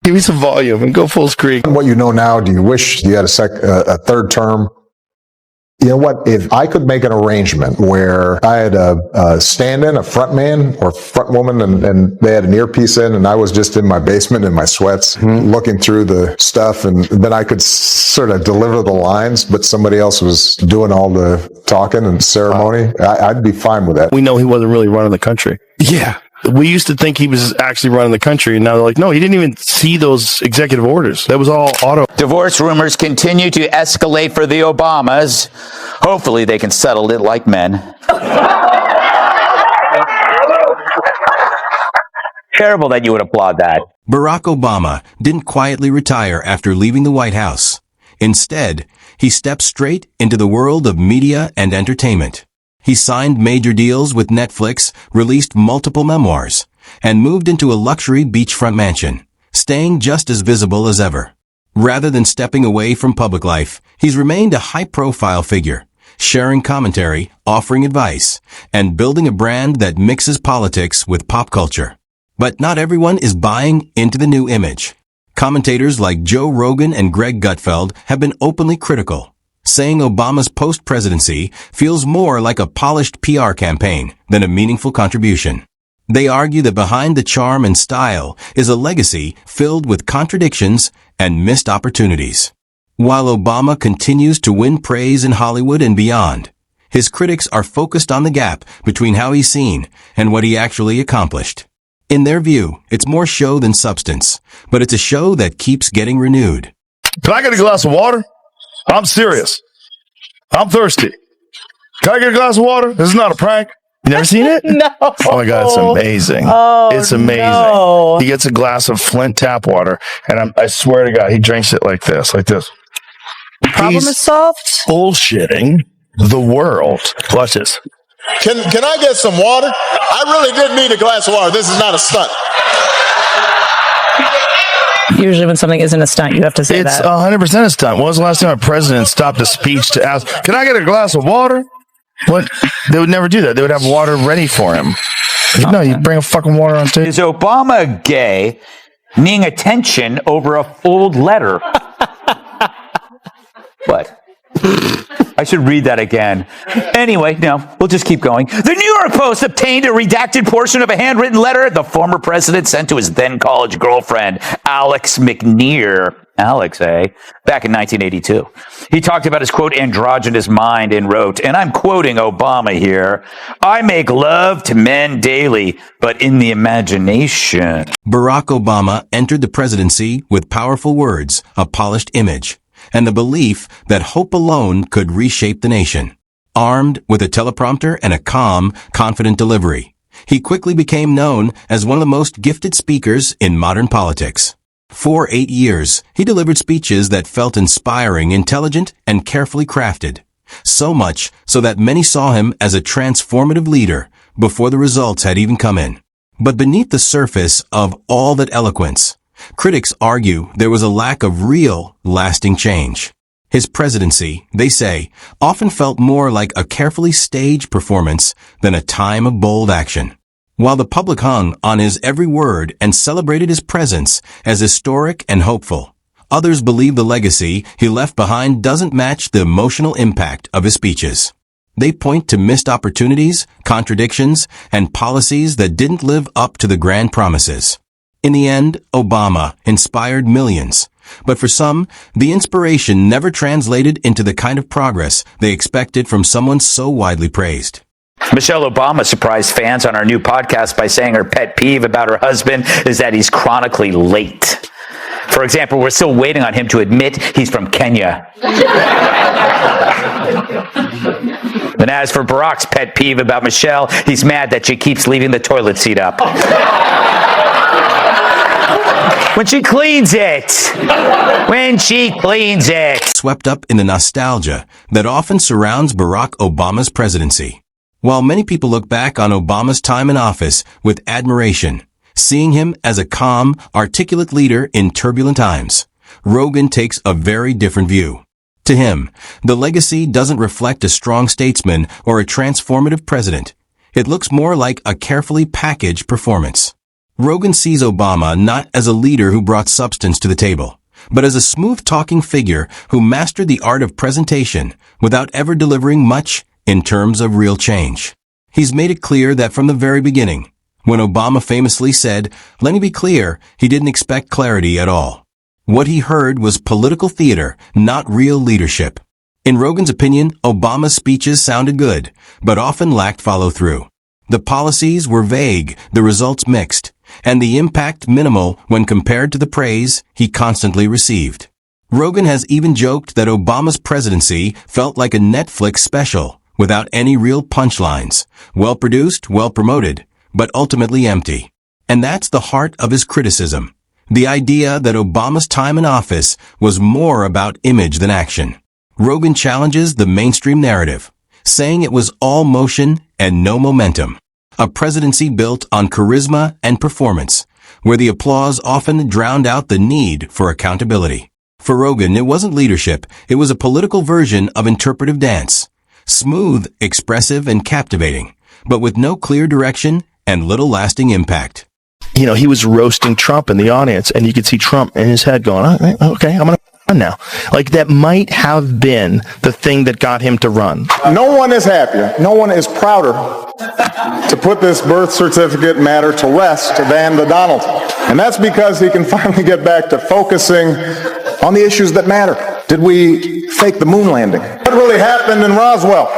Give me some volume and go full screen. What you know now, do you wish you had a third term? You know what? If I could make an arrangement where I had a stand-in, a front man or front woman, and they had an earpiece in, and I was just in my basement in my sweats looking through the stuff, and then I could sort of deliver the lines, but somebody else was doing all the talking and ceremony, I'd be fine with that. We know he wasn't really running the country. Yeah. We used to think he was actually running the country, and now they're like, no, he didn't even see those executive orders. That was all auto. Divorce rumors continue to escalate for the Obamas. Hopefully they can settle it like men. Terrible that you would applaud that. Barack Obama didn't quietly retire after leaving the White House. Instead, he stepped straight into the world of media and entertainment. He signed major deals with Netflix, released multiple memoirs, and moved into a luxury beachfront mansion, staying just as visible as ever. Rather than stepping away from public life, he's remained a high-profile figure, sharing commentary, offering advice, and building a brand that mixes politics with pop culture. But not everyone is buying into the new image. Commentators like Joe Rogan and Greg Gutfeld have been openly critical, saying Obama's post-presidency feels more like a polished PR campaign than a meaningful contribution. They argue that behind the charm and style is a legacy filled with contradictions and missed opportunities. While Obama continues to win praise in Hollywood and beyond, his critics are focused on the gap between how he's seen and what he actually accomplished. In their view, it's more show than substance, but it's a show that keeps getting renewed. Can I get a glass of water? I'm serious. I'm thirsty. Can I get a glass of water? This is not a prank. You never seen it? No. Oh my God, it's amazing. It's amazing. No. He gets a glass of Flint tap water, and I swear to God, he drinks it like this. Problem He's is solved. bullshitting the world. Watch this. Can I get some water? I really did need a glass of water. This is not a stunt. Usually when something isn't a stunt, you have to say It's that. 100% a stunt. When was the last time a president stopped a speech to ask, can I get a glass of water? What? They would never do that. They would have water ready for him. No, you bring a fucking water on tape. Is Obama gay? Needing attention over a fold letter. What? I should read that again. Anyway, no, we'll just keep going. The New York Post obtained a redacted portion of a handwritten letter the former president sent to his then college girlfriend, Alex McNear. Alex, eh? Back in 1982. He talked about his, quote, androgynous mind and wrote, and I'm quoting Obama here, I make love to men daily, but in the imagination. Barack Obama entered the presidency with powerful words, a polished image, and the belief that hope alone could reshape the nation. Armed with a teleprompter and a calm, confident delivery, he quickly became known as one of the most gifted speakers in modern politics. For 8 years, he delivered speeches that felt inspiring, intelligent, and carefully crafted. So much so that many saw him as a transformative leader before the results had even come in. But beneath the surface of all that eloquence, critics argue there was a lack of real, lasting change. His presidency, they say, often felt more like a carefully staged performance than a time of bold action. While the public hung on his every word and celebrated his presence as historic and hopeful, others believe the legacy he left behind doesn't match the emotional impact of his speeches. They point to missed opportunities, contradictions, and policies that didn't live up to the grand promises. In the end, Obama inspired millions, but for some, the inspiration never translated into the kind of progress they expected from someone so widely praised. Michelle Obama surprised fans on our new podcast by saying her pet peeve about her husband is that he's chronically late. For example, we're still waiting on him to admit he's from Kenya. And as for Barack's pet peeve about Michelle, he's mad that she keeps leaving the toilet seat up. When she cleans it. Swept up in the nostalgia that often surrounds Barack Obama's presidency. While many people look back on Obama's time in office with admiration, seeing him as a calm, articulate leader in turbulent times, Rogan takes a very different view. To him, the legacy doesn't reflect a strong statesman or a transformative president. It looks more like a carefully packaged performance. Rogan sees Obama not as a leader who brought substance to the table, but as a smooth-talking figure who mastered the art of presentation without ever delivering much in terms of real change. He's made it clear that from the very beginning, when Obama famously said, "Let me be clear," he didn't expect clarity at all. What he heard was political theater, not real leadership. In Rogan's opinion, Obama's speeches sounded good, but often lacked follow-through. The policies were vague, the results mixed, and the impact minimal when compared to the praise he constantly received. Rogan has even joked that Obama's presidency felt like a Netflix special, without any real punchlines, well-produced, well-promoted, but ultimately empty. And that's the heart of his criticism. The idea that Obama's time in office was more about image than action. Rogan challenges the mainstream narrative, saying it was all motion and no momentum. A presidency built on charisma and performance, where the applause often drowned out the need for accountability. For Rogan, it wasn't leadership, it was a political version of interpretive dance. Smooth, expressive, and captivating, but with no clear direction and little lasting impact. You know, he was roasting Trump in the audience, and you could see Trump in his head going, "Oh, okay, I'm going to run now." Like, that might have been the thing that got him to run. No one is happier, no one is prouder to put this birth certificate matter to rest than the Donald. And that's because he can finally get back to focusing on the issues that matter. Did we fake the moon landing? What really happened in Roswell?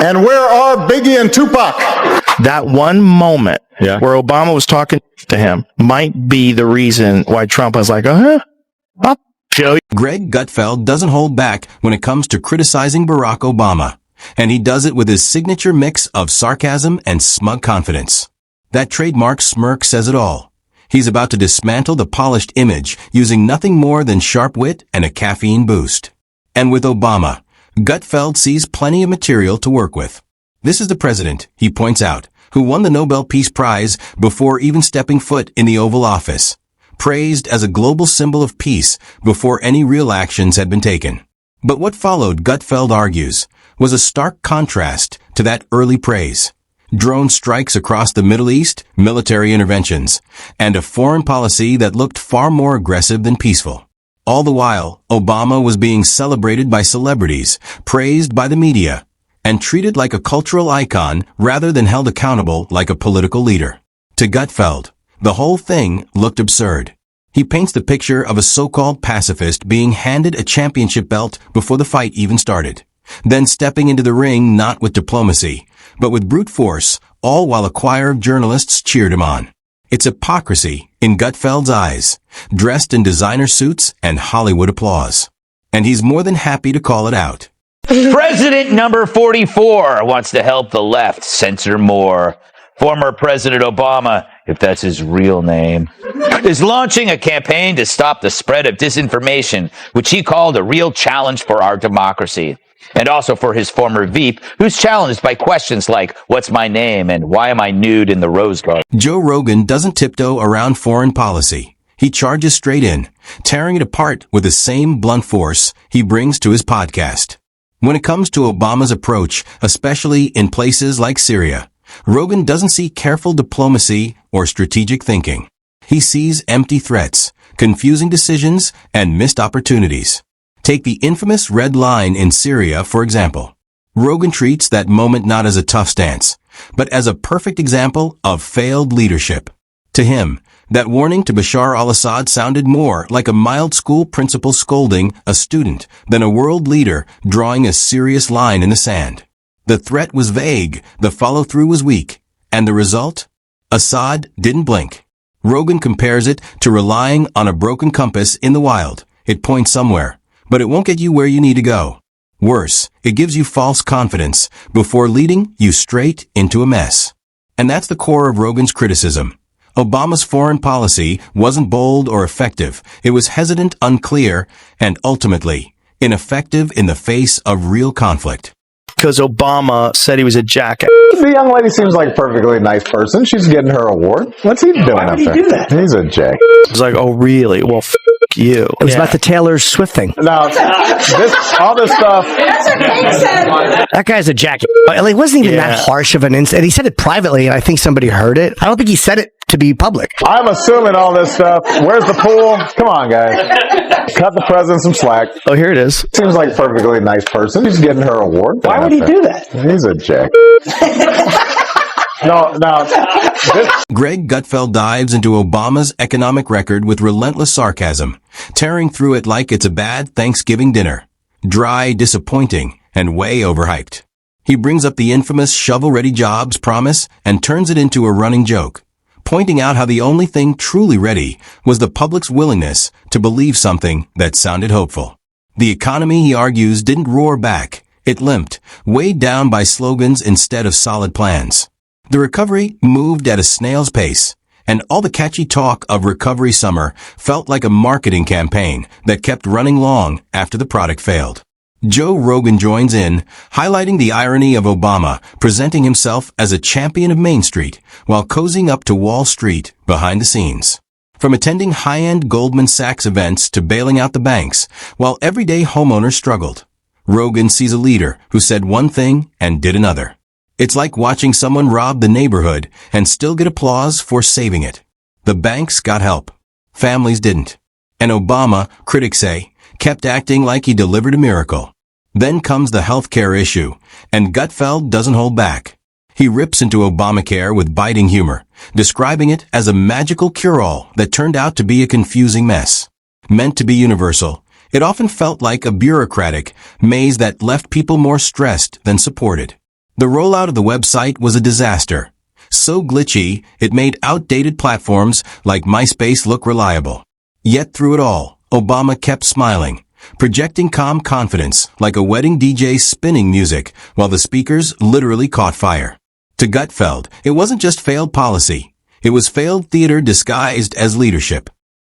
And where are Biggie and Tupac? That one moment where Obama was talking to him might be the reason why Trump was like, I'll show you. Greg Gutfeld doesn't hold back when it comes to criticizing Barack Obama, and he does it with his signature mix of sarcasm and smug confidence. That trademark smirk says it all. He's about to dismantle the polished image using nothing more than sharp wit and a caffeine boost. And with Obama, Gutfeld sees plenty of material to work with. This is the president, he points out, who won the Nobel Peace Prize before even stepping foot in the Oval Office, praised as a global symbol of peace before any real actions had been taken. But what followed, Gutfeld argues, was a stark contrast to that early praise. Drone strikes across the Middle East, military interventions, and a foreign policy that looked far more aggressive than peaceful. All the while, Obama was being celebrated by celebrities, praised by the media, and treated like a cultural icon rather than held accountable like a political leader. To Gutfeld, the whole thing looked absurd. He paints the picture of a so-called pacifist being handed a championship belt before the fight even started, then stepping into the ring not with diplomacy, but with brute force, all while a choir of journalists cheered him on. It's hypocrisy in Gutfeld's eyes, dressed in designer suits and Hollywood applause. And he's more than happy to call it out. President number 44 wants to help the left censor more. Former President Obama, if that's his real name, is launching a campaign to stop the spread of disinformation, which he called a real challenge for our democracy. And also for his former Veep, who's challenged by questions like, "What's my name?" and "Why am I nude in the Rose Garden?" Joe Rogan doesn't tiptoe around foreign policy. He charges straight in, tearing it apart with the same blunt force he brings to his podcast. When it comes to Obama's approach, especially in places like Syria, Rogan doesn't see careful diplomacy or strategic thinking. He sees empty threats, confusing decisions, and missed opportunities. Take the infamous red line in Syria, for example. Rogan treats that moment not as a tough stance, but as a perfect example of failed leadership. To him, that warning to Bashar al-Assad sounded more like a mild school principal scolding a student than a world leader drawing a serious line in the sand. The threat was vague, the follow-through was weak, and the result? Assad didn't blink. Rogan compares it to relying on a broken compass in the wild. It points somewhere, but it won't get you where you need to go. Worse, it gives you false confidence before leading you straight into a mess. And that's the core of Rogan's criticism. Obama's foreign policy wasn't bold or effective. It was hesitant, unclear, and ultimately ineffective in the face of real conflict. Because Obama said he was a jackass. The young lady seems like a perfectly nice person. She's getting her award. What's he doing up there? He's a jack. It's like, oh, really? Well, Fuck you. It was about the Taylor Swift thing. Now, all this stuff. That guy's a jacket. It wasn't even that harsh of an incident. He said it privately, and I think somebody heard it. I don't think he said it to be public. I'm assuming all this stuff. Where's the pool? Come on, guys. Cut the president some slack. Oh, here it is. Seems like a perfectly nice person. He's getting her award. Why would he do that? He's a jack. Greg Gutfeld dives into Obama's economic record with relentless sarcasm, tearing through it like it's a bad Thanksgiving dinner. Dry, disappointing, and way overhyped. He brings up the infamous shovel-ready jobs promise and turns it into a running joke, pointing out how the only thing truly ready was the public's willingness to believe something that sounded hopeful. The economy, he argues, didn't roar back. It limped, weighed down by slogans instead of solid plans. The recovery moved at a snail's pace, and all the catchy talk of recovery summer felt like a marketing campaign that kept running long after the product failed. Joe Rogan joins in, highlighting the irony of Obama presenting himself as a champion of Main Street while cozying up to Wall Street behind the scenes. From attending high-end Goldman Sachs events to bailing out the banks, while everyday homeowners struggled. Rogan sees a leader who said one thing and did another. It's like watching someone rob the neighborhood and still get applause for saving it. The banks got help. Families didn't. And Obama, critics say, kept acting like he delivered a miracle. Then comes the healthcare issue, and Gutfeld doesn't hold back. He rips into Obamacare with biting humor, describing it as a magical cure-all that turned out to be a confusing mess. Meant to be universal, it often felt like a bureaucratic maze that left people more stressed than supported. The rollout of the website was a disaster. So glitchy, it made outdated platforms like MySpace look reliable. Yet through it all, Obama kept smiling, projecting calm confidence like a wedding DJ spinning music while the speakers literally caught fire. To Gutfeld, it wasn't just failed policy. It was failed theater disguised as leadership.